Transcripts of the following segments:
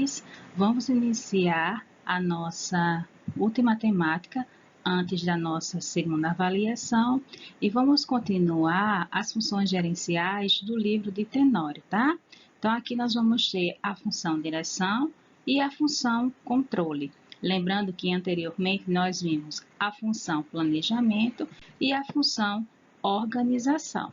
vocês. Vamos iniciar a nossa última temática antes da nossa segunda avaliação e vamos continuar as funções gerenciais do livro de Tenório, tá? Então, aqui nós vamos ter a função direção e a função controle. Lembrando que anteriormente nós vimos a função planejamento e a função organização.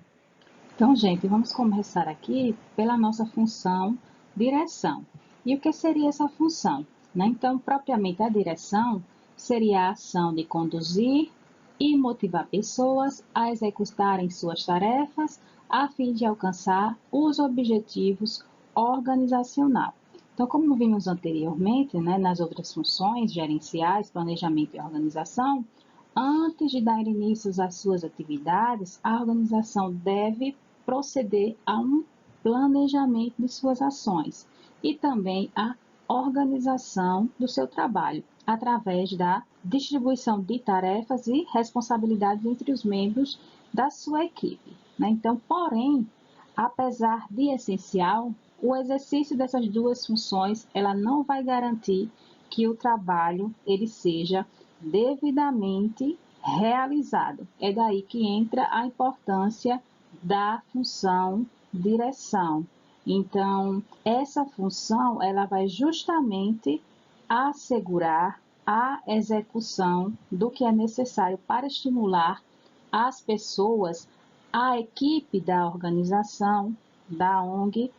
Então, gente, vamos começar aqui pela nossa função direção. E o que seria essa função? Então, propriamente a direção seria a ação de conduzir e motivar pessoas a executarem suas tarefas a fim de alcançar os objetivos organizacionais. Então, como vimos anteriormente, nas outras funções gerenciais, planejamento e organização, antes de dar início às suas atividades, a organização deve proceder a um planejamento de suas ações e também a organização do seu trabalho, através da distribuição de tarefas e responsabilidades entre os membros da sua equipe. Então, porém, apesar de essencial, o exercício dessas duas funções, ela não vai garantir que o trabalho ele seja devidamente realizado. É daí que entra a importância da função direção. Então, essa função ela vai justamente assegurar a execução do que é necessário para estimular as pessoas, a equipe da organização, da ONG,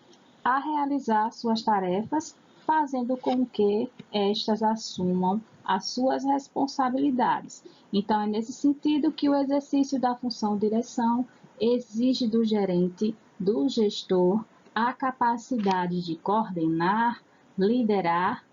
a realizar suas tarefas, fazendo com que estas assumam as suas responsabilidades. Então, é nesse sentido que o exercício da função direção exige do gerente, do gestor, a capacidade de coordenar, liderar,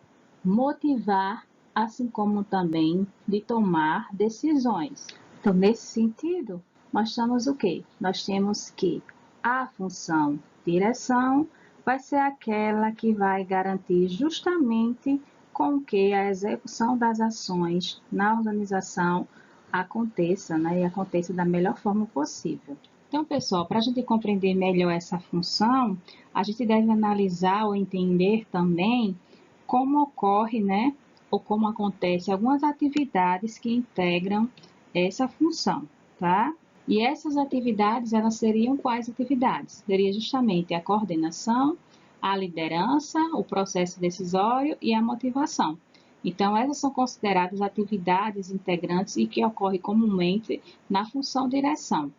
motivar, assim como também de tomar decisões. Então, nesse sentido, nós temos o quê? Nós temos que a função direção vai ser aquela que vai garantir justamente com que a execução das ações na organização aconteça, e aconteça da melhor forma possível. Então, pessoal, para a gente compreender melhor essa função, a gente deve analisar ou entender também como ocorre, ou como acontece algumas atividades que integram essa função, tá? E essas atividades, elas seriam quais atividades? Seria justamente a coordenação, a liderança, o processo decisório e a motivação. Então, essas são consideradas atividades integrantes e que ocorrem comumente na função direção.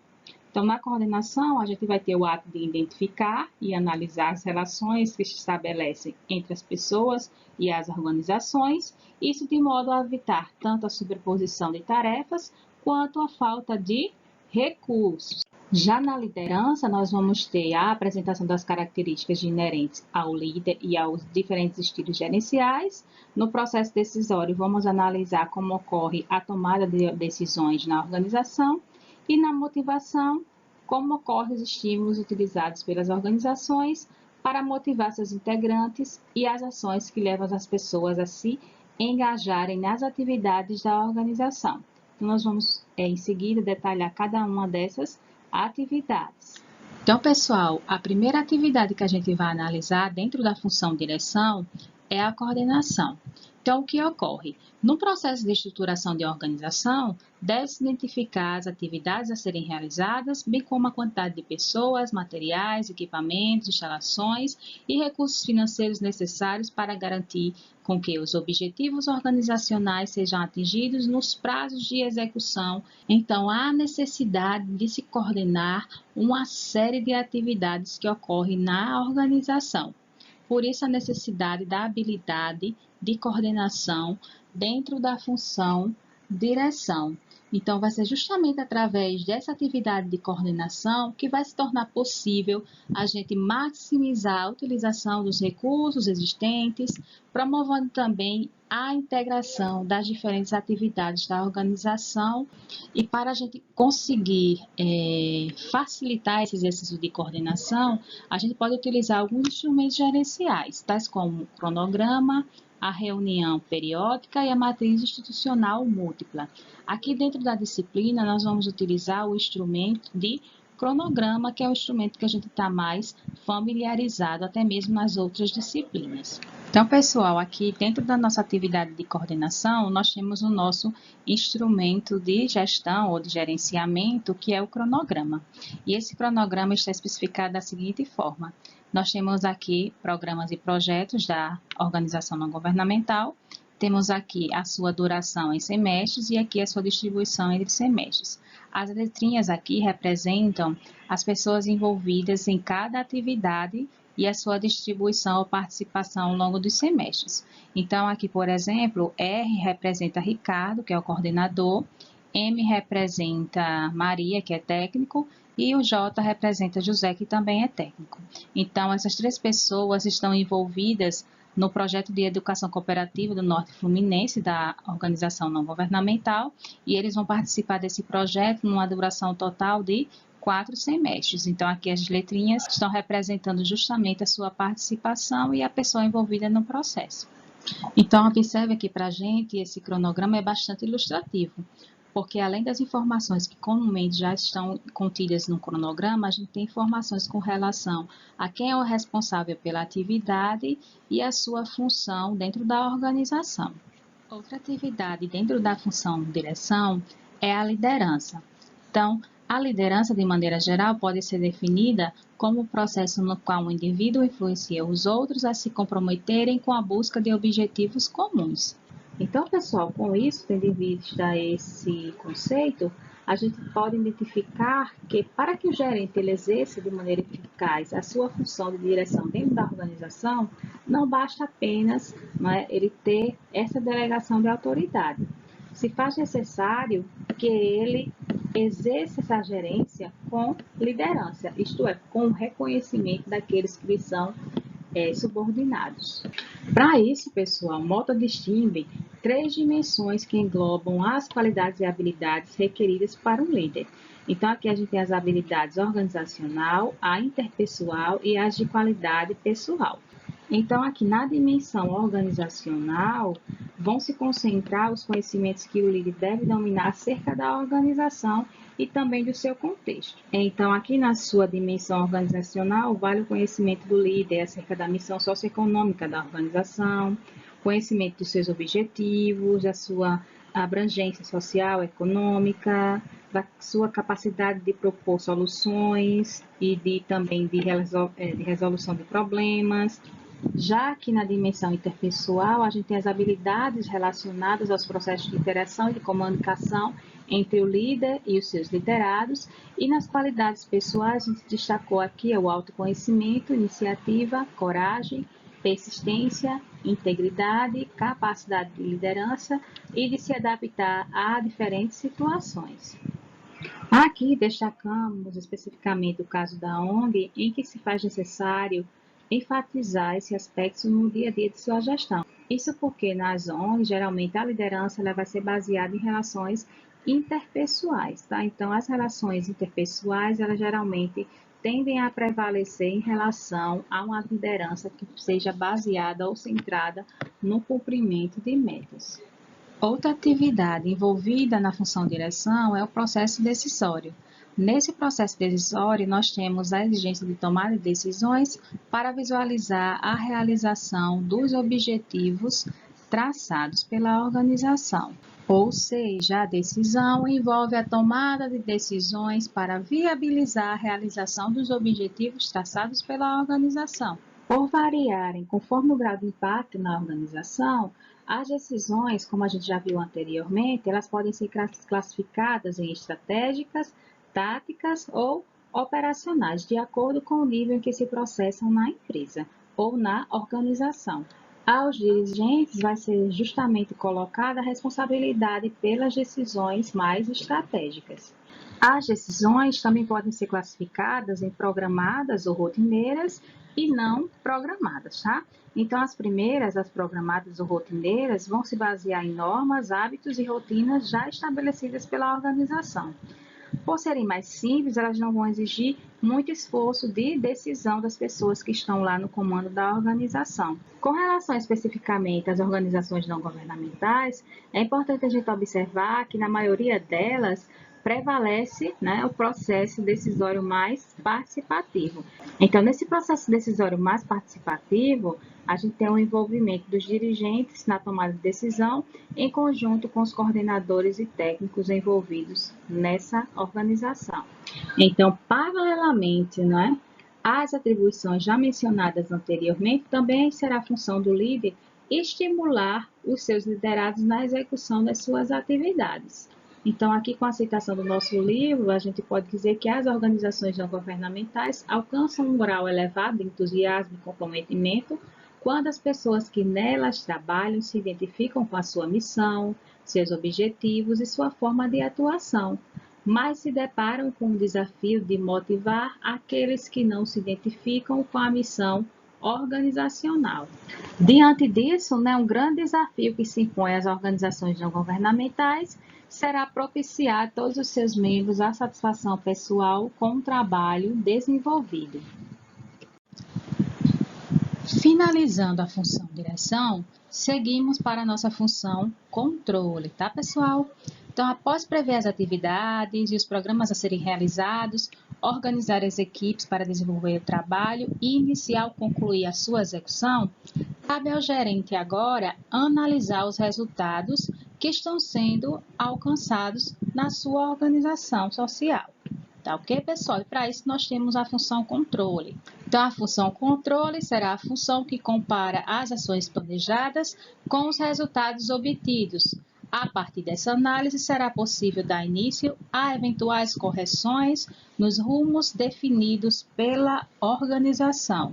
Então, na coordenação, a gente vai ter o ato de identificar e analisar as relações que se estabelecem entre as pessoas e as organizações, isso de modo a evitar tanto a sobreposição de tarefas quanto a falta de recursos. Já na liderança, nós vamos ter a apresentação das características inerentes ao líder e aos diferentes estilos gerenciais. No processo decisório, vamos analisar como ocorre a tomada de decisões na organização e na motivação, como ocorrem os estímulos utilizados pelas organizações para motivar seus integrantes e as ações que levam as pessoas a se engajarem nas atividades da organização. Então, nós vamos, em seguida, detalhar cada uma dessas atividades. Então, pessoal, a primeira atividade que a gente vai analisar dentro da função direção é a coordenação. Então, o que ocorre? No processo de estruturação de organização, deve-se identificar as atividades a serem realizadas, bem como a quantidade de pessoas, materiais, equipamentos, instalações e recursos financeiros necessários para garantir com que os objetivos organizacionais sejam atingidos nos prazos de execução. Então, há necessidade de se coordenar uma série de atividades que ocorrem na organização. Por isso, a necessidade da habilidade de coordenação dentro da função direção. Então, vai ser justamente através dessa atividade de coordenação que vai se tornar possível a gente maximizar a utilização dos recursos existentes, promovendo também a integração das diferentes atividades da organização. E para a gente conseguir facilitar esse exercício de coordenação, a gente pode utilizar alguns instrumentos gerenciais, tais como o cronograma, a reunião periódica e a matriz institucional múltipla. Aqui dentro da disciplina, nós vamos utilizar o instrumento de cronograma, que é o instrumento que a gente está mais familiarizado, até mesmo nas outras disciplinas. Então, pessoal, aqui dentro da nossa atividade de coordenação, nós temos o nosso instrumento de gestão ou de gerenciamento, que é o cronograma. E esse cronograma está especificado da seguinte forma: nós temos aqui programas e projetos da organização não governamental, temos aqui a sua duração em semestres e aqui a sua distribuição entre semestres. As letrinhas aqui representam as pessoas envolvidas em cada atividade e a sua distribuição ou participação ao longo dos semestres. Então, aqui, por exemplo, R representa Ricardo, que é o coordenador, M representa Maria, que é técnico, e o J representa José, que também é técnico. Então, essas 3 pessoas estão envolvidas no projeto de educação cooperativa do Norte Fluminense, da organização não governamental, e eles vão participar desse projeto numa duração total de 4 semestres. Então, aqui as letrinhas estão representando justamente a sua participação e a pessoa envolvida no processo. Então, observe aqui para a gente, esse cronograma é bastante ilustrativo, porque além das informações que comumente já estão contidas no cronograma, a gente tem informações com relação a quem é o responsável pela atividade e a sua função dentro da organização. Outra atividade dentro da função direção é a liderança. Então, a liderança, de maneira geral, pode ser definida como o processo no qual um indivíduo influencia os outros a se comprometerem com a busca de objetivos comuns. Então, pessoal, com isso, tendo em vista esse conceito, a gente pode identificar que para que o gerente ele exerça de maneira eficaz a sua função de direção dentro da organização, não basta apenas ele ter essa delegação de autoridade. Se faz necessário que ele exerça essa gerência com liderança, isto é, com o reconhecimento daqueles que lhe são subordinados. Para isso, pessoal, Mota distingue 3 dimensões que englobam as qualidades e habilidades requeridas para um líder. Então, aqui a gente tem as habilidades organizacional, a interpessoal e as de qualidade pessoal. Então, aqui na dimensão organizacional, vão se concentrar os conhecimentos que o líder deve dominar acerca da organização e também do seu contexto. Então, aqui na sua dimensão organizacional, vale o conhecimento do líder acerca da missão socioeconômica da organização, conhecimento dos seus objetivos, da sua abrangência social, econômica, da sua capacidade de propor soluções e também de resolução de problemas. Já que na dimensão interpessoal, a gente tem as habilidades relacionadas aos processos de interação e de comunicação entre o líder e os seus liderados, e nas qualidades pessoais, a gente destacou aqui o autoconhecimento, iniciativa, coragem, persistência, integridade, capacidade de liderança e de se adaptar a diferentes situações. Aqui destacamos especificamente o caso da ONG, em que se faz necessário enfatizar esse aspecto no dia a dia de sua gestão. Isso porque nas ONGs, geralmente, a liderança ela vai ser baseada em relações interpessoais, tá? Então, as relações interpessoais, elas geralmente tendem a prevalecer em relação a uma liderança que seja baseada ou centrada no cumprimento de metas. Outra atividade envolvida na função direção é o processo decisório. Nesse processo decisório, nós temos a exigência de tomada de decisões para visualizar a realização dos objetivos traçados pela organização. Ou seja, a decisão envolve a tomada de decisões para viabilizar a realização dos objetivos traçados pela organização. Por variarem conforme o grau de impacto na organização, as decisões, como a gente já viu anteriormente, elas podem ser classificadas em estratégicas, táticas ou operacionais, de acordo com o nível em que se processam na empresa ou na organização. Aos dirigentes vai ser justamente colocada a responsabilidade pelas decisões mais estratégicas. As decisões também podem ser classificadas em programadas ou rotineiras e não programadas, tá? Então, as primeiras, as programadas ou rotineiras, vão se basear em normas, hábitos e rotinas já estabelecidas pela organização. Por serem mais simples, elas não vão exigir muito esforço de decisão das pessoas que estão lá no comando da organização. Com relação especificamente às organizações não governamentais, é importante a gente observar que na maioria delas prevalece o processo decisório mais participativo. Então, nesse processo decisório mais participativo, a gente tem o envolvimento dos dirigentes na tomada de decisão, em conjunto com os coordenadores e técnicos envolvidos nessa organização. Então, paralelamente, né, às atribuições já mencionadas anteriormente, também será função do líder estimular os seus liderados na execução das suas atividades. Então, aqui com a citação do nosso livro, a gente pode dizer que as organizações não governamentais alcançam um grau elevado de entusiasmo e comprometimento quando as pessoas que nelas trabalham se identificam com a sua missão, seus objetivos e sua forma de atuação, mas se deparam com o desafio de motivar aqueles que não se identificam com a missão organizacional. Diante disso, um grande desafio que se impõe às organizações não governamentais será propiciar a todos os seus membros a satisfação pessoal com o trabalho desenvolvido. Finalizando a função direção, seguimos para a nossa função controle, tá, pessoal? Então, após prever as atividades e os programas a serem realizados, organizar as equipes para desenvolver o trabalho e iniciar ou concluir a sua execução, cabe ao gerente agora analisar os resultados que estão sendo alcançados na sua organização social. Tá ok, pessoal? E para isso nós temos a função controle. Então, a função controle será a função que compara as ações planejadas com os resultados obtidos. A partir dessa análise, será possível dar início a eventuais correções nos rumos definidos pela organização.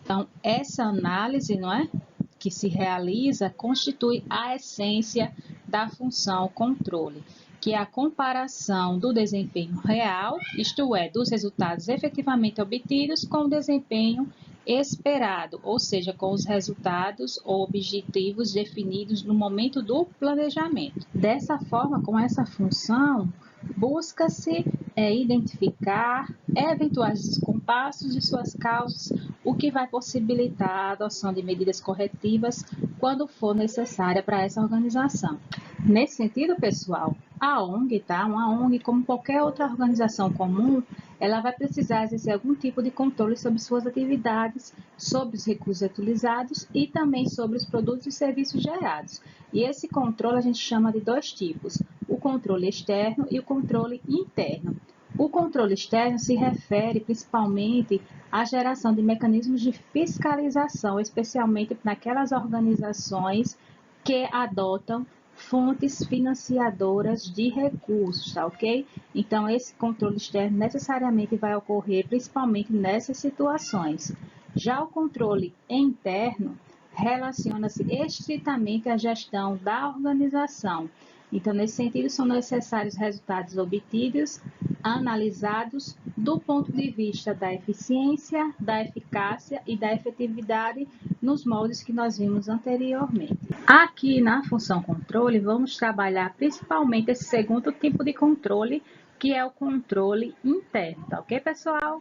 Então, essa análise, que se realiza, constitui a essência da função controle, que é a comparação do desempenho real, isto é, dos resultados efetivamente obtidos, com o desempenho esperado, ou seja, com os resultados ou objetivos definidos no momento do planejamento. Dessa forma, com essa função, busca-se identificar eventuais descompassos e suas causas, o que vai possibilitar a adoção de medidas corretivas quando for necessária para essa organização. Nesse sentido, pessoal, a ONG, uma ONG, como qualquer outra organização comum, ela vai precisar exercer algum tipo de controle sobre suas atividades, sobre os recursos utilizados e também sobre os produtos e serviços gerados. E esse controle a gente chama de dois tipos, o controle externo e o controle interno. O controle externo se refere principalmente à geração de mecanismos de fiscalização, especialmente naquelas organizações que adotam fontes financiadoras de recursos, tá ok? Então, esse controle externo necessariamente vai ocorrer principalmente nessas situações. Já o controle interno relaciona-se estritamente à gestão da organização. Então, nesse sentido, são necessários resultados obtidos, analisados do ponto de vista da eficiência, da eficácia e da efetividade nos moldes que nós vimos anteriormente. Aqui na função controle, vamos trabalhar principalmente esse segundo tipo de controle, que é o controle interno, tá ok, pessoal?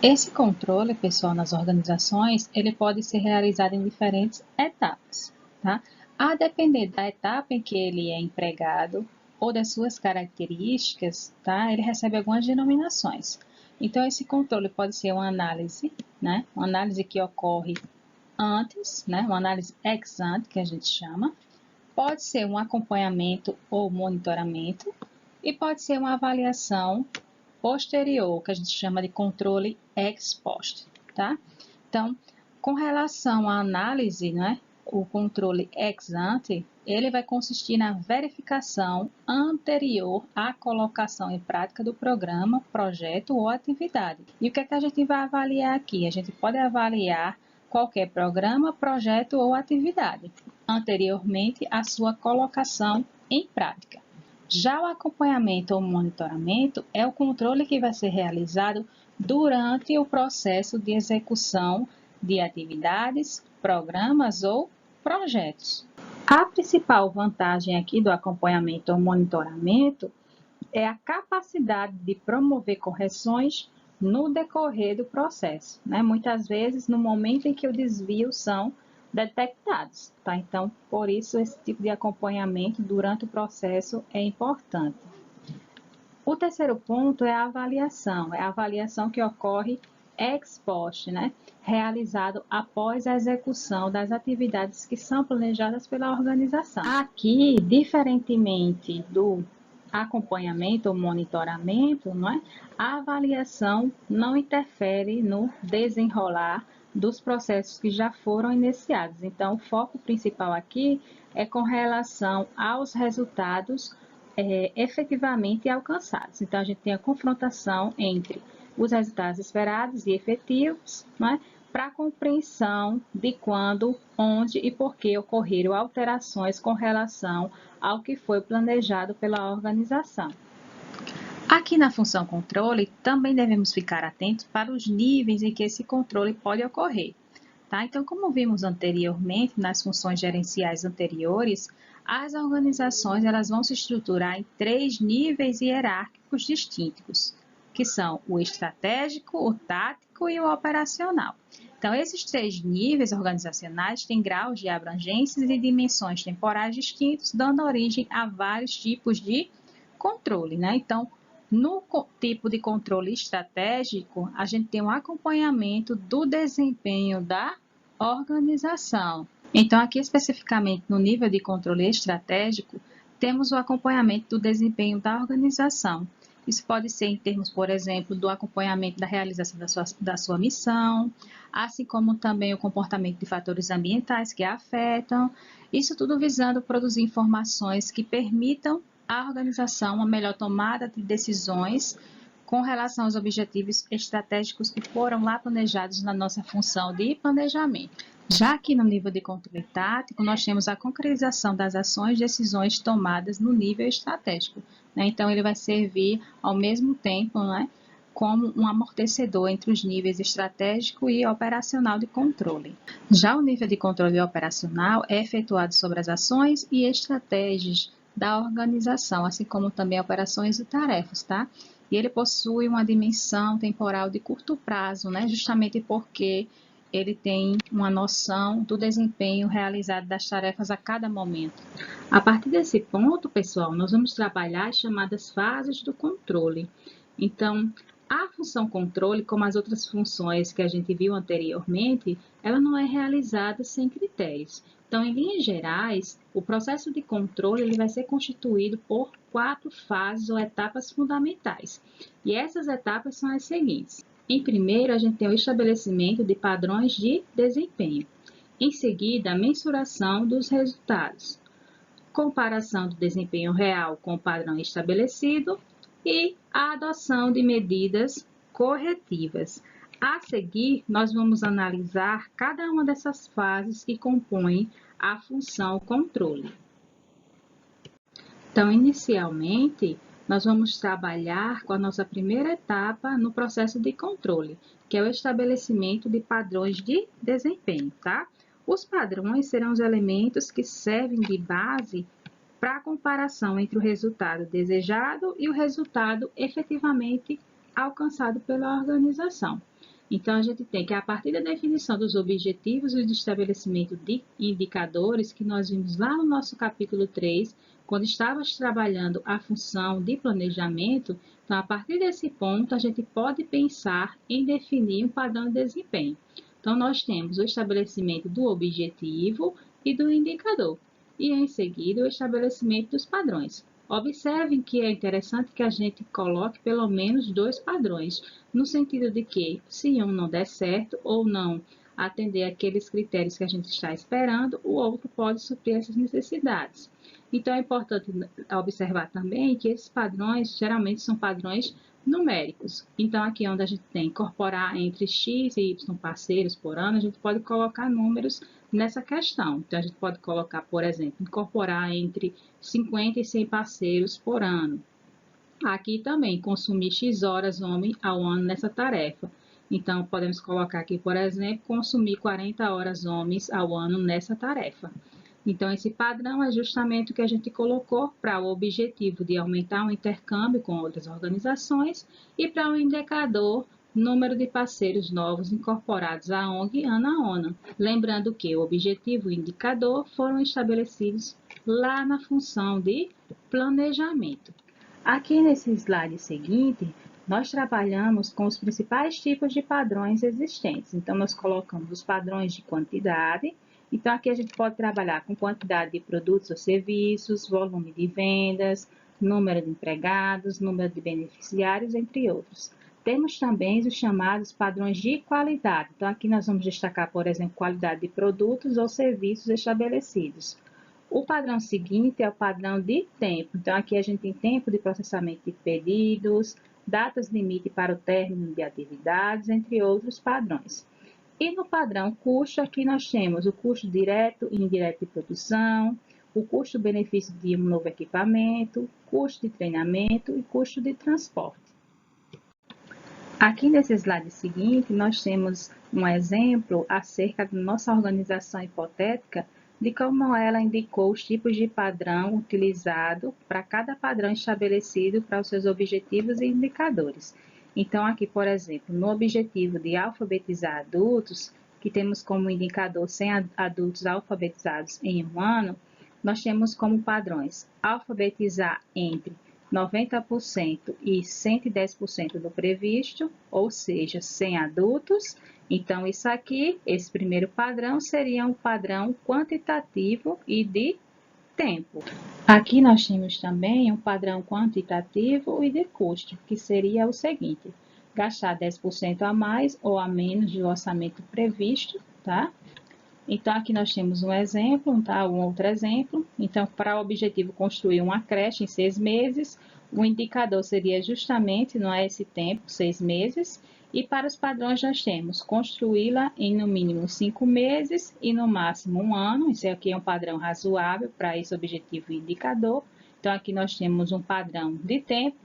Esse controle, pessoal, nas organizações, ele pode ser realizado em diferentes etapas, tá? A depender da etapa em que ele é empregado ou das suas características, tá? Ele recebe algumas denominações. Então, esse controle pode ser uma análise, Uma análise que ocorre antes, Uma análise ex ante, que a gente chama. Pode ser um acompanhamento ou monitoramento e pode ser uma avaliação posterior, que a gente chama de controle ex post, tá? Então, com relação à análise, o controle ex ante, ele vai consistir na verificação anterior à colocação em prática do programa, projeto ou atividade. E o que é que a gente vai avaliar aqui? A gente pode avaliar qualquer programa, projeto ou atividade, anteriormente à sua colocação em prática. Já o acompanhamento ou monitoramento é o controle que vai ser realizado durante o processo de execução de atividades, programas ou projetos. A principal vantagem aqui do acompanhamento ou monitoramento é a capacidade de promover correções no decorrer do processo, Muitas vezes no momento em que o desvio são detectados, tá? Então, por isso, esse tipo de acompanhamento durante o processo é importante. O terceiro ponto é a avaliação que ocorre ex post, né? Realizado após a execução das atividades que são planejadas pela organização. Aqui, diferentemente do acompanhamento ou monitoramento, não é? A avaliação não interfere no desenrolar dos processos que já foram iniciados. Então, o foco principal aqui é com relação aos resultados efetivamente alcançados. Então, a gente tem a confrontação entre os resultados esperados e efetivos, né, para a compreensão de quando, onde e por que ocorreram alterações com relação ao que foi planejado pela organização. Aqui na função controle, também devemos ficar atentos para os níveis em que esse controle pode ocorrer. Tá? Então, como vimos anteriormente nas funções gerenciais anteriores, as organizações elas vão se estruturar em 3 níveis hierárquicos distintos, que são o estratégico, o tático e o operacional. Então, esses 3 níveis organizacionais têm graus de abrangências e dimensões temporais distintos, dando origem a vários tipos de controle, né? Então, no tipo de controle estratégico, a gente tem um acompanhamento do desempenho da organização. Então, aqui especificamente no nível de controle estratégico, temos o acompanhamento do desempenho da organização. Isso pode ser em termos, por exemplo, do acompanhamento da realização da sua missão, assim como também o comportamento de fatores ambientais que a afetam, isso tudo visando produzir informações que permitam à organização uma melhor tomada de decisões com relação aos objetivos estratégicos que foram lá planejados na nossa função de planejamento. Já aqui no nível de controle tático, nós temos a concretização das ações e decisões tomadas no nível estratégico, né? Então, ele vai servir ao mesmo tempo, né, como um amortecedor entre os níveis estratégico e operacional de controle. Já o nível de controle operacional é efetuado sobre as ações e estratégias da organização, assim como também operações e tarefas, tá? E ele possui uma dimensão temporal de curto prazo, né? Justamente porque ele tem uma noção do desempenho realizado das tarefas a cada momento. A partir desse ponto, pessoal, nós vamos trabalhar as chamadas fases do controle. Então, a função controle, como as outras funções que a gente viu anteriormente, ela não é realizada sem critérios. Então, em linhas gerais, o processo de controle ele vai ser constituído por 4 fases ou etapas fundamentais. E essas etapas são as seguintes. Em primeiro, a gente tem o estabelecimento de padrões de desempenho. Em seguida, a mensuração dos resultados. Comparação do desempenho real com o padrão estabelecido e a adoção de medidas corretivas. A seguir, nós vamos analisar cada uma dessas fases que compõem a função controle. Então, inicialmente, nós vamos trabalhar com a nossa primeira etapa no processo de controle, que é o estabelecimento de padrões de desempenho, tá? Os padrões serão os elementos que servem de base para a comparação entre o resultado desejado e o resultado efetivamente alcançado pela organização. Então, a gente tem que, a partir da definição dos objetivos e do estabelecimento de indicadores, que nós vimos lá no nosso capítulo 3, quando estávamos trabalhando a função de planejamento, então, a partir desse ponto, a gente pode pensar em definir um padrão de desempenho. Então, nós temos o estabelecimento do objetivo e do indicador, e em seguida o estabelecimento dos padrões. Observem que é interessante que a gente coloque pelo menos 2 padrões, no sentido de que, se um não der certo ou não atender aqueles critérios que a gente está esperando, o outro pode suprir essas necessidades. Então, é importante observar também que esses padrões geralmente são padrões numéricos. Então, aqui onde a gente tem incorporar entre X e Y parceiros por ano, a gente pode colocar números nessa questão. Então, a gente pode colocar, por exemplo, incorporar entre 50 e 100 parceiros por ano. Aqui também, consumir X horas homem ao ano nessa tarefa. Então, podemos colocar aqui, por exemplo, consumir 40 horas homens ao ano nessa tarefa. Então, esse padrão é justamente o que a gente colocou para o objetivo de aumentar o intercâmbio com outras organizações e para o indicador número de parceiros novos incorporados à ONG ano a ano. Lembrando que o objetivo e o indicador foram estabelecidos lá na função de planejamento. Aqui nesse slide seguinte, nós trabalhamos com os principais tipos de padrões existentes. Então, nós colocamos os padrões de quantidade. Então, aqui a gente pode trabalhar com quantidade de produtos ou serviços, volume de vendas, número de empregados, número de beneficiários, entre outros. Temos também os chamados padrões de qualidade. Então, aqui nós vamos destacar, por exemplo, qualidade de produtos ou serviços estabelecidos. O padrão seguinte é o padrão de tempo. Então, aqui a gente tem tempo de processamento de pedidos, datas limite para o término de atividades, entre outros padrões. E no padrão custo, aqui nós temos o custo direto e indireto de produção, o custo-benefício de um novo equipamento, custo de treinamento e custo de transporte. Aqui nesse slide seguinte, nós temos um exemplo acerca da nossa organização hipotética de como ela indicou os tipos de padrão utilizado para cada padrão estabelecido para os seus objetivos e indicadores. Então, aqui, por exemplo, no objetivo de alfabetizar adultos, que temos como indicador 100 adultos alfabetizados em um ano, nós temos como padrões alfabetizar entre 90% e 110% do previsto, ou seja, 100 adultos. Então, isso aqui, esse primeiro padrão, seria um padrão quantitativo e de tempo. Aqui nós temos também um padrão quantitativo e de custo, que seria o seguinte: gastar 10% a mais ou a menos do orçamento previsto, tá? Então, aqui nós temos um exemplo, tá? Um outro exemplo. Então, para o objetivo construir uma creche em 6 meses, o indicador seria justamente, não é esse tempo, 6 meses. E para os padrões nós temos construí-la em no mínimo 5 meses e no máximo 1 ano. Isso aqui é um padrão razoável para esse objetivo e indicador. Então, aqui nós temos um padrão de tempo.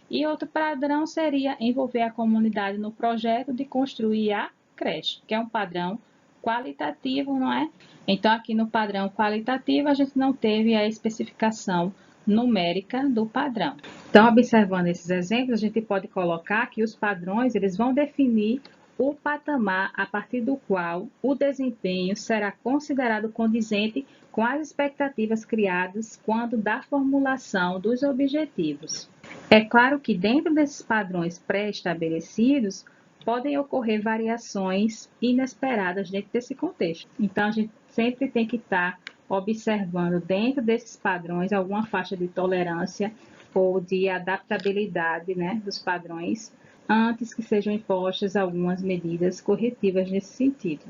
E outro padrão seria envolver a comunidade no projeto de construir a creche, que é um padrão qualitativo, não é? Então, aqui no padrão qualitativo, a gente não teve a especificação numérica do padrão. Então, observando esses exemplos, a gente pode colocar que os padrões eles vão definir o patamar a partir do qual o desempenho será considerado condizente com as expectativas criadas quando da formulação dos objetivos. É claro que dentro desses padrões pré-estabelecidos, podem ocorrer variações inesperadas dentro desse contexto. Então, a gente sempre tem que estar observando dentro desses padrões alguma faixa de tolerância ou de adaptabilidade, né, dos padrões, antes que sejam impostas algumas medidas corretivas nesse sentido.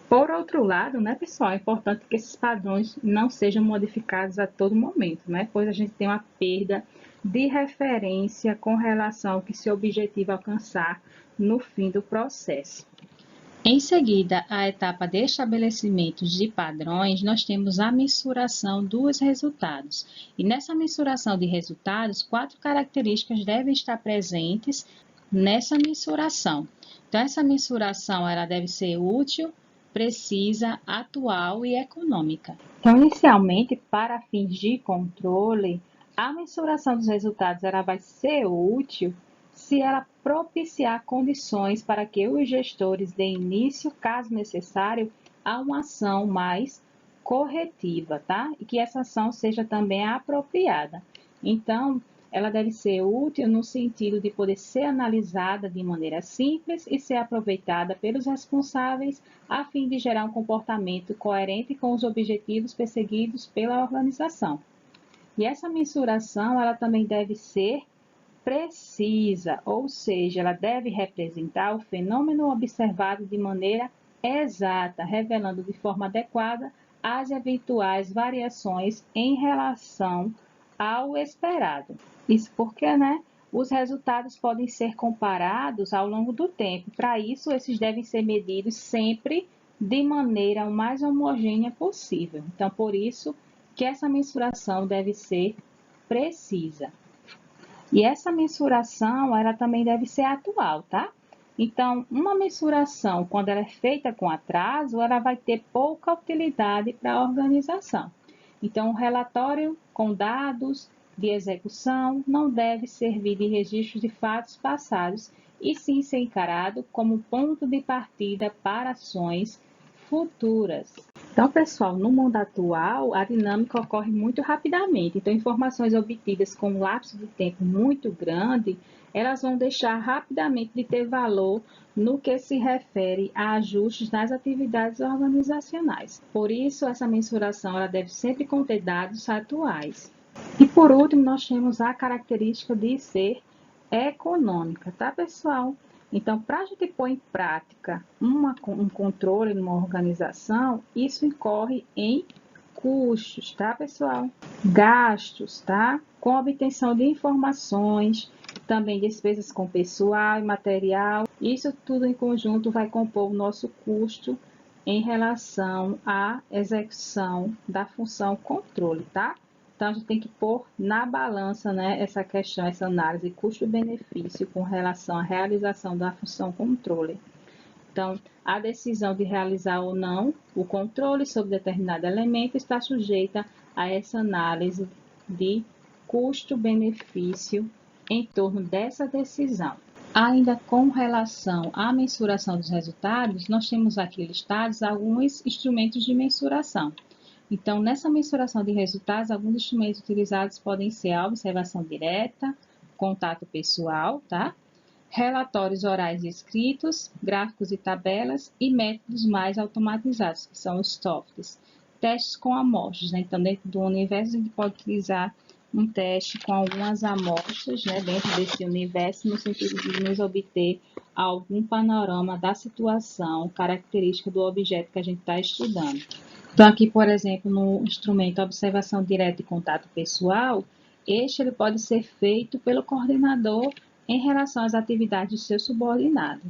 Por outro lado, né, pessoal, é importante que esses padrões não sejam modificados a todo momento, né, pois a gente tem uma perda de referência com relação ao que se objetiva alcançar no fim do processo. Em seguida, a etapa de estabelecimento de padrões, nós temos a mensuração dos resultados. E nessa mensuração de resultados, 4 características devem estar presentes nessa mensuração. Então, essa mensuração ela deve ser útil, precisa, atual e econômica. Então, inicialmente, para fins de controle, a mensuração dos resultados ela vai ser útil se ela propiciar condições para que os gestores deem início, caso necessário, a uma ação mais corretiva, tá? E que essa ação seja também apropriada. Então, ela deve ser útil no sentido de poder ser analisada de maneira simples e ser aproveitada pelos responsáveis a fim de gerar um comportamento coerente com os objetivos perseguidos pela organização. E essa mensuração, ela também deve ser precisa, ou seja, ela deve representar o fenômeno observado de maneira exata, revelando de forma adequada as eventuais variações em relação ao esperado. Isso porque, né, os resultados podem ser comparados ao longo do tempo. Para isso, esses devem ser medidos sempre de maneira o mais homogênea possível. Então, por isso que essa mensuração deve ser precisa. E essa mensuração, ela também deve ser atual, tá? Então, uma mensuração, quando ela é feita com atraso, ela vai ter pouca utilidade para a organização. Então, o relatório com dados de execução não deve servir de registro de fatos passados, e sim ser encarado como ponto de partida para ações futuras. Então, pessoal, no mundo atual, a dinâmica ocorre muito rapidamente. Então, informações obtidas com um lapso de tempo muito grande, elas vão deixar rapidamente de ter valor no que se refere a ajustes nas atividades organizacionais. Por isso, essa mensuração ela deve sempre conter dados atuais. E por último, nós temos a característica de ser econômica, tá, pessoal? Então, para a gente pôr em prática um controle numa organização, isso incorre em custos, tá, pessoal? Gastos, tá? Com obtenção de informações, também despesas com pessoal e material. Isso tudo em conjunto vai compor o nosso custo em relação à execução da função controle, tá? Então, a gente tem que pôr na balança, né, essa questão, essa análise custo-benefício com relação à realização da função controle. Então, a decisão de realizar ou não o controle sobre determinado elemento está sujeita a essa análise de custo-benefício em torno dessa decisão. Ainda com relação à mensuração dos resultados, nós temos aqui listados alguns instrumentos de mensuração. Então, nessa mensuração de resultados, alguns instrumentos utilizados podem ser a observação direta, contato pessoal, tá? Relatórios orais e escritos, gráficos e tabelas e métodos mais automatizados, que são os softwares. Testes com amostras, né? Então, dentro do universo, a gente pode utilizar um teste com algumas amostras, né? Dentro desse universo, no sentido de nos obter algum panorama da situação característica do objeto que a gente está estudando. Então, aqui, por exemplo, no instrumento observação direta e contato pessoal, ele pode ser feito pelo coordenador em relação às atividades do seu subordinado.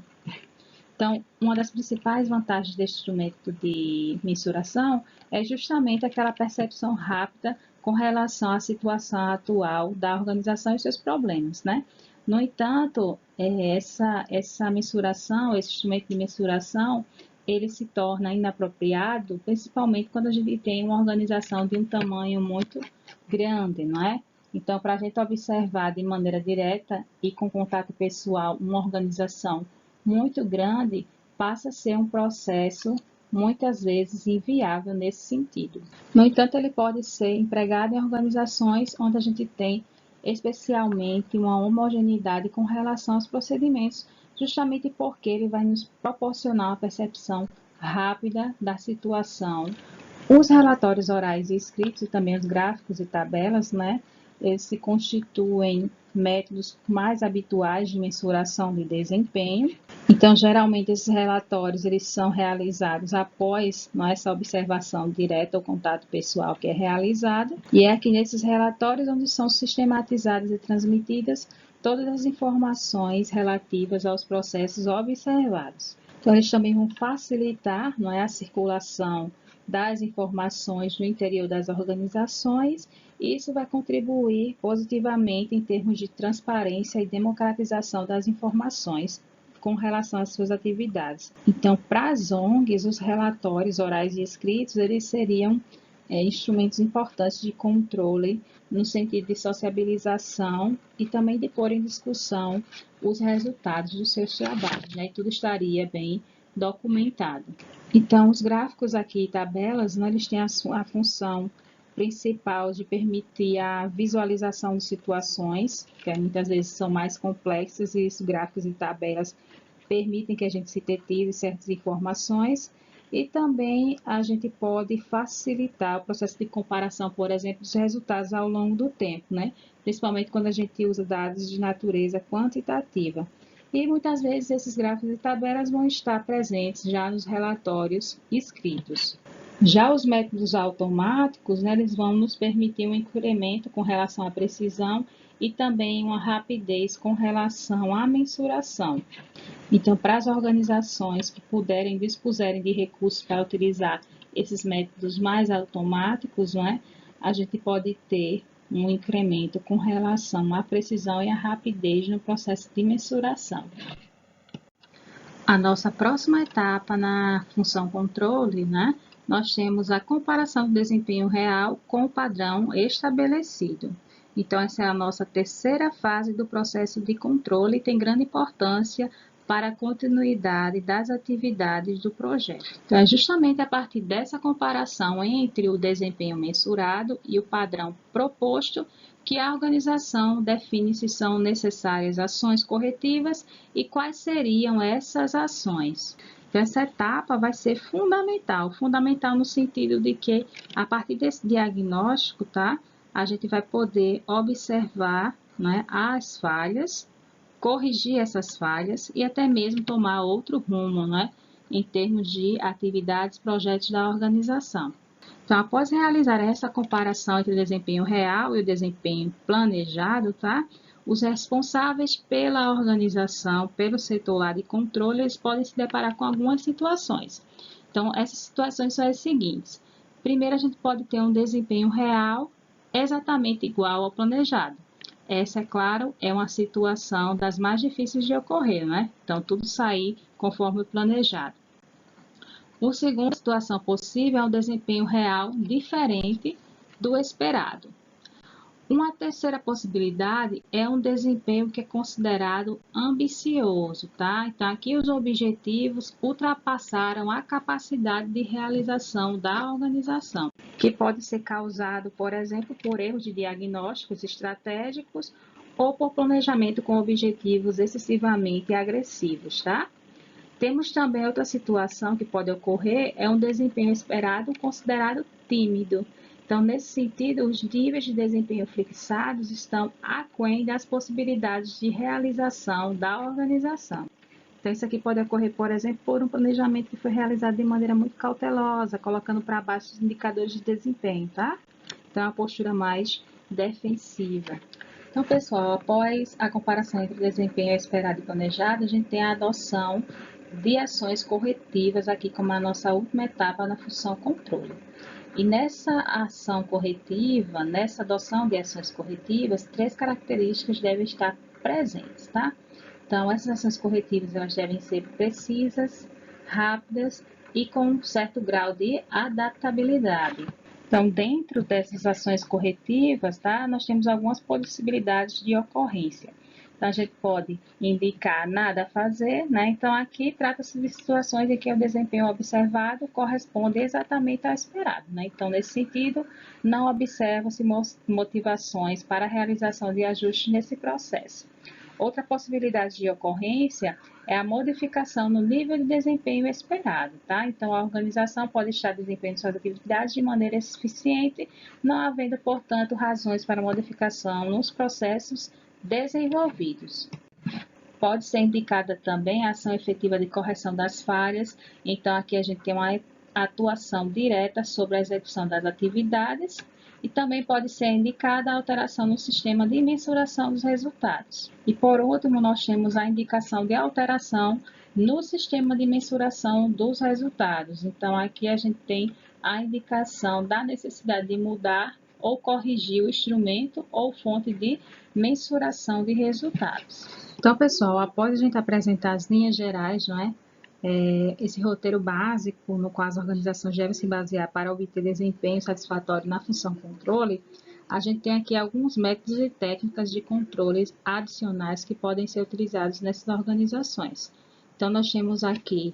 Então, uma das principais vantagens deste instrumento de mensuração é justamente aquela percepção rápida com relação à situação atual da organização e seus problemas, né? No entanto, essa mensuração, esse instrumento de mensuração, ele se torna inapropriado, principalmente quando a gente tem uma organização de um tamanho muito grande, não é? Então, para a gente observar de maneira direta e com contato pessoal uma organização muito grande, passa a ser um processo muitas vezes inviável nesse sentido. No entanto, ele pode ser empregado em organizações onde a gente tem especialmente uma homogeneidade com relação aos procedimentos, justamente porque ele vai nos proporcionar uma percepção rápida da situação. Os relatórios orais e escritos e também os gráficos e tabelas, né, eles se constituem métodos mais habituais de mensuração de desempenho. Então, geralmente, esses relatórios eles são realizados após essa observação direta ou contato pessoal que é realizado. E é aqui nesses relatórios onde são sistematizadas e transmitidas todas as informações relativas aos processos observados. Então, eles também vão facilitar a circulação das informações no interior das organizações, e isso vai contribuir positivamente em termos de transparência e democratização das informações com relação às suas atividades. Então, para as ONGs, os relatórios orais e escritos, eles seriam instrumentos importantes de controle no sentido de sociabilização e também de pôr em discussão os resultados dos seus trabalhos, né? E tudo estaria bem documentado. Então, os gráficos aqui e tabelas, né, eles têm a função principal de permitir a visualização de situações, que muitas vezes são mais complexas, e os gráficos e tabelas permitem que a gente sintetize certas informações, e também a gente pode facilitar o processo de comparação, por exemplo, dos resultados ao longo do tempo, né? Principalmente quando a gente usa dados de natureza quantitativa. E muitas vezes esses gráficos e tabelas vão estar presentes já nos relatórios escritos. Já os métodos automáticos, né, eles vão nos permitir um incremento com relação à precisão e também uma rapidez com relação à mensuração. Então, para as organizações que dispuserem de recursos para utilizar esses métodos mais automáticos, né, a gente pode ter um incremento com relação à precisão e à rapidez no processo de mensuração. A nossa próxima etapa na função controle, né, nós temos a comparação do desempenho real com o padrão estabelecido. Então, essa é a nossa terceira fase do processo de controle e tem grande importância para a continuidade das atividades do projeto. Então, é justamente a partir dessa comparação entre o desempenho mensurado e o padrão proposto que a organização define se são necessárias ações corretivas e quais seriam essas ações. Então, essa etapa vai ser fundamental no sentido de que, a partir desse diagnóstico, tá, a gente vai poder observar, né, as falhas, corrigir essas falhas e até mesmo tomar outro rumo, né, em termos de atividades, projetos da organização. Então, após realizar essa comparação entre o desempenho real e o desempenho planejado, tá? Os responsáveis pela organização, pelo setor lá de controle, eles podem se deparar com algumas situações. Então, essas situações são as seguintes. Primeiro, a gente pode ter um desempenho real exatamente igual ao planejado. Essa, é claro, é uma situação das mais difíceis de ocorrer, né? Então, tudo sair conforme o planejado. A segunda situação possível é um desempenho real diferente do esperado. Uma terceira possibilidade é um desempenho que é considerado ambicioso, tá? Então, aqui os objetivos ultrapassaram a capacidade de realização da organização, que pode ser causado, por exemplo, por erros de diagnósticos estratégicos ou por planejamento com objetivos excessivamente agressivos, tá? Temos também outra situação que pode ocorrer, é um desempenho esperado considerado tímido. Então, nesse sentido, os níveis de desempenho fixados estão aquém das possibilidades de realização da organização. Então, isso aqui pode ocorrer, por exemplo, por um planejamento que foi realizado de maneira muito cautelosa, colocando para baixo os indicadores de desempenho, tá? Então, é uma postura mais defensiva. Então, pessoal, após a comparação entre o desempenho esperado e planejado, a gente tem a adoção de ações corretivas, aqui como a nossa última etapa na função controle. E nessa ação corretiva, nessa adoção de ações corretivas, 3 características devem estar presentes, tá? Então, essas ações corretivas, elas devem ser precisas, rápidas e com um certo grau de adaptabilidade. Então, dentro dessas ações corretivas, tá, nós temos algumas possibilidades de ocorrência. Então, a gente pode indicar nada a fazer, né? Então, aqui trata-se de situações em que o desempenho observado corresponde exatamente ao esperado, né? Então, nesse sentido, não observam-se motivações para a realização de ajustes nesse processo. Outra possibilidade de ocorrência é a modificação no nível de desempenho esperado, tá? Então, a organização pode estar desempenhando suas atividades de maneira eficiente, não havendo, portanto, razões para modificação nos processos desenvolvidos. Pode ser indicada também a ação efetiva de correção das falhas. Então, aqui a gente tem uma atuação direta sobre a execução das atividades e também pode ser indicada a alteração no sistema de mensuração dos resultados. E, por último, nós temos a indicação de alteração no sistema de mensuração dos resultados. Então, aqui a gente tem a indicação da necessidade de mudar ou corrigir o instrumento ou fonte de mensuração de resultados. Então, pessoal, após a gente apresentar as linhas gerais, não é? Esse roteiro básico no qual as organizações devem se basear para obter desempenho satisfatório na função controle, a gente tem aqui alguns métodos e técnicas de controle adicionais que podem ser utilizados nessas organizações. Então, nós temos aqui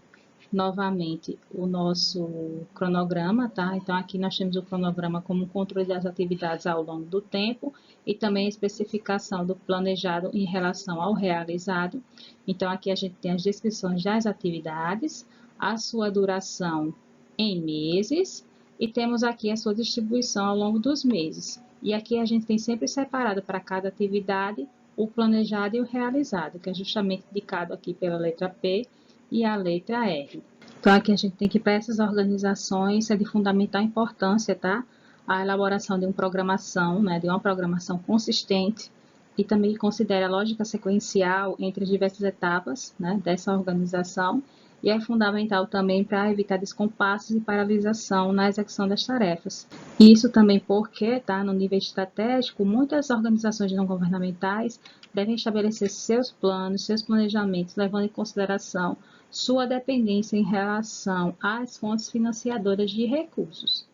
novamente o nosso cronograma, tá? Então, aqui nós temos o cronograma como controle das atividades ao longo do tempo e também a especificação do planejado em relação ao realizado. Então, aqui a gente tem as descrições das atividades, a sua duração em meses e temos aqui a sua distribuição ao longo dos meses. E aqui a gente tem sempre separado para cada atividade o planejado e o realizado, que é justamente indicado aqui pela letra P e a letra R. Então, aqui a gente tem que, para essas organizações, é de fundamental importância, tá? A elaboração de uma programação, né? De uma programação consistente e também considera a lógica sequencial entre as diversas etapas, né, dessa organização. E é fundamental também para evitar descompassos e paralisação na execução das tarefas. Isso também porque, tá, no nível estratégico, muitas organizações não governamentais devem estabelecer seus planos, seus planejamentos, levando em consideração sua dependência em relação às fontes financiadoras de recursos.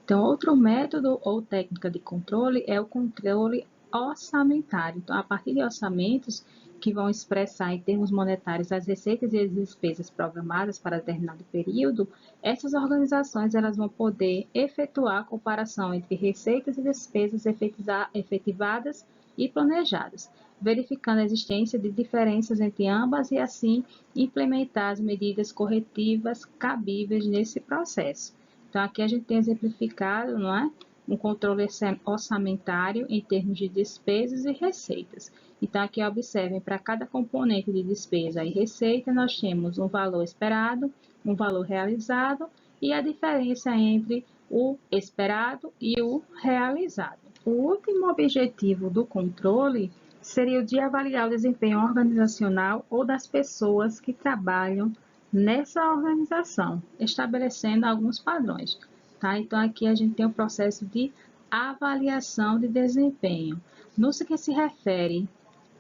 Então, outro método ou técnica de controle é o controle orçamentário. Então, a partir de orçamentos que vão expressar em termos monetários as receitas e as despesas programadas para determinado período, essas organizações elas vão poder efetuar a comparação entre receitas e despesas efetivadas e planejadas, verificando a existência de diferenças entre ambas e, assim, implementar as medidas corretivas cabíveis nesse processo. Então, aqui a gente tem exemplificado, não é? Um controle orçamentário em termos de despesas e receitas. Então, aqui observem, para cada componente de despesa e receita, nós temos um valor esperado, um valor realizado e a diferença entre o esperado e o realizado. O último objetivo do controle seria o de avaliar o desempenho organizacional ou das pessoas que trabalham nessa organização, estabelecendo alguns padrões. Tá? Então, aqui a gente tem o processo de avaliação de desempenho. No que se refere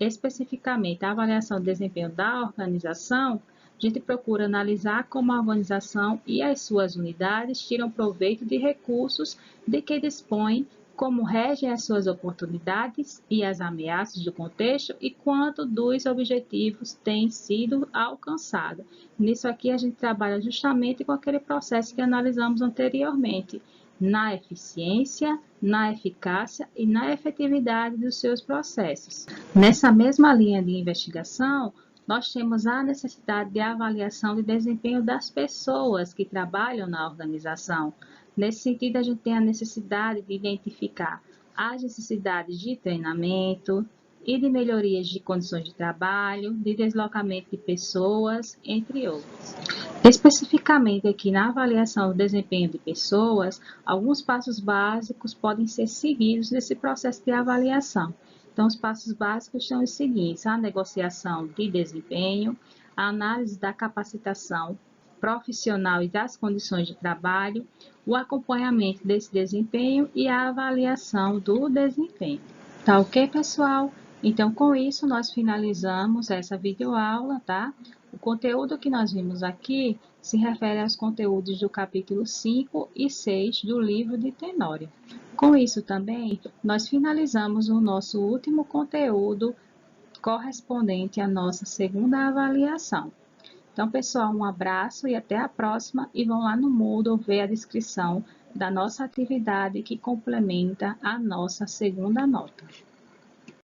especificamente à avaliação de desempenho da organização, a gente procura analisar como a organização e as suas unidades tiram proveito de recursos de que dispõem, como regem as suas oportunidades e as ameaças do contexto e quanto dos objetivos têm sido alcançados. Nisso aqui a gente trabalha justamente com aquele processo que analisamos anteriormente, na eficiência, na eficácia e na efetividade dos seus processos. Nessa mesma linha de investigação, nós temos a necessidade de avaliação de desempenho das pessoas que trabalham na organização. Nesse sentido, a gente tem a necessidade de identificar as necessidades de treinamento e de melhorias de condições de trabalho, de deslocamento de pessoas, entre outros. Especificamente aqui na avaliação do desempenho de pessoas, alguns passos básicos podem ser seguidos nesse processo de avaliação. Então, os passos básicos são os seguintes: a negociação de desempenho, a análise da capacitação profissional e das condições de trabalho, o acompanhamento desse desempenho e a avaliação do desempenho. Tá ok, pessoal? Então, com isso, nós finalizamos essa videoaula, tá? O conteúdo que nós vimos aqui se refere aos conteúdos do capítulo 5 e 6 do livro de Tenório. Com isso também, nós finalizamos o nosso último conteúdo correspondente à nossa segunda avaliação. Então, pessoal, um abraço e até a próxima. E vão lá no Moodle ver a descrição da nossa atividade que complementa a nossa segunda nota.